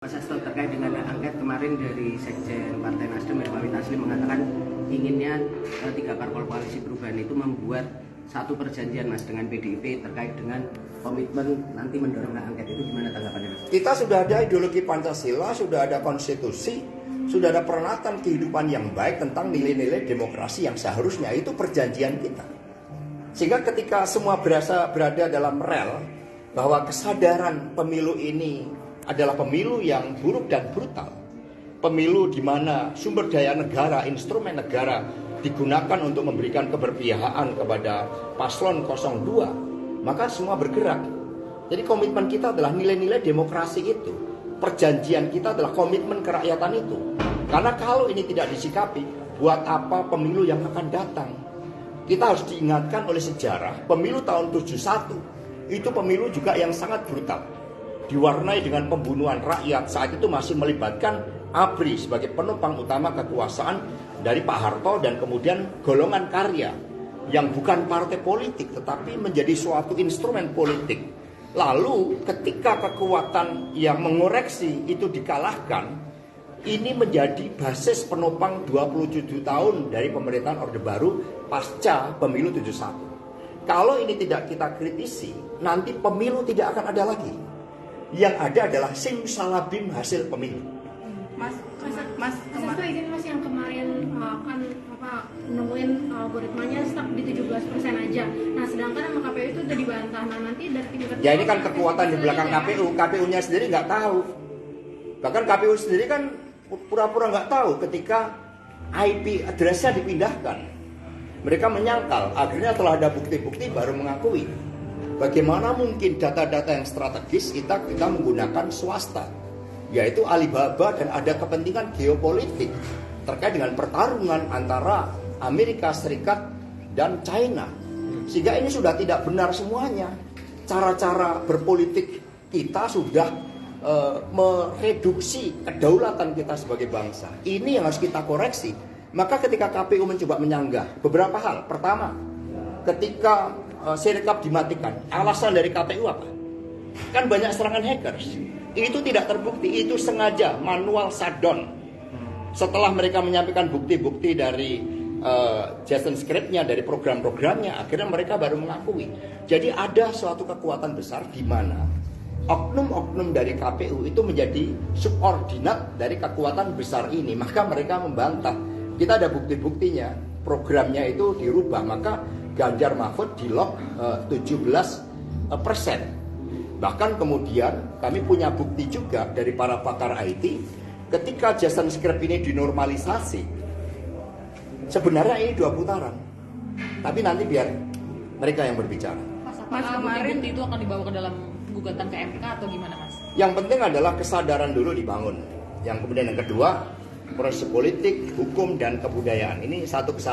Mas Hasto, terkait dengan hak angket kemarin dari Sekjen Partai Nasdem Hermawi Taslim mengatakan inginnya 3 parpol koalisi perubahan itu membuat satu perjanjian Mas dengan PDIP terkait dengan komitmen nanti mendorong hak angket itu. Gimana tanggapannya Mas? Kita sudah ada ideologi Pancasila, sudah ada konstitusi, sudah ada perenatan kehidupan yang baik tentang nilai-nilai demokrasi yang seharusnya itu perjanjian kita. Sehingga ketika semua berada dalam rel bahwa kesadaran pemilu ini adalah pemilu yang buruk dan brutal. Pemilu di mana sumber daya negara, instrumen negara digunakan untuk memberikan keberpihakan kepada paslon 02, maka semua bergerak. Jadi komitmen kita adalah nilai-nilai demokrasi itu. Perjanjian kita adalah komitmen kerakyatan itu. Karena kalau ini tidak disikapi, buat apa pemilu yang akan datang? Kita harus diingatkan oleh sejarah, pemilu tahun 71 itu pemilu juga yang sangat brutal. Diwarnai dengan pembunuhan rakyat, saat itu masih melibatkan ABRI sebagai penopang utama kekuasaan dari Pak Harto dan kemudian golongan karya yang bukan partai politik tetapi menjadi suatu instrumen politik. Lalu ketika kekuatan yang mengoreksi itu dikalahkan, ini menjadi basis penopang 27 tahun dari pemerintahan Orde Baru pasca pemilu 71. Kalau ini tidak kita kritisi, nanti pemilu tidak akan ada lagi. Yang ada adalah simsalabim hasil pemilu. Mas izin Mas, yang kemarin kan nemuin algoritmanya stuck di 17% aja. Nah, sedangkan sama KPU itu udah dibantah. Nah, nanti dari tim kerja. Ya ini kan kekuatan di belakang KPU. KPU-nya sendiri nggak tahu. Bahkan KPU sendiri kan pura-pura nggak tahu ketika IP address-nya dipindahkan. Mereka menyangkal. Akhirnya telah ada bukti-bukti baru mengakui. Bagaimana mungkin data-data yang strategis kita menggunakan swasta, yaitu Alibaba, dan ada kepentingan geopolitik terkait dengan pertarungan antara Amerika Serikat dan China. Sehingga ini sudah tidak benar semuanya. Cara-cara berpolitik kita sudah mereduksi kedaulatan kita sebagai bangsa. Ini yang harus kita koreksi. Maka ketika KPU mencoba menyanggah beberapa hal. Pertama, ketika Sirekap dimatikan, alasan dari KPU apa? Kan banyak serangan hackers. Itu tidak terbukti, itu sengaja manual shutdown. Setelah mereka menyampaikan bukti-bukti dari JSON script-nya, dari program-programnya, akhirnya mereka baru mengakui. Jadi ada suatu kekuatan besar di mana oknum-oknum dari KPU itu menjadi subordinat dari kekuatan besar ini. Maka mereka membantah. Kita ada bukti-buktinya, programnya itu dirubah, maka Ganjar Mahfud di lock 17%. Bahkan kemudian kami punya bukti juga dari para pakar IT, ketika JSON script ini dinormalisasi, sebenarnya ini 2 putaran. Tapi nanti biar mereka yang berbicara. Mas, kemarin itu akan dibawa ke dalam gugatan ke MK atau gimana Mas? Yang penting adalah kesadaran dulu dibangun. Yang kemudian yang kedua, proses politik, hukum, dan kebudayaan. Ini satu kesadaran.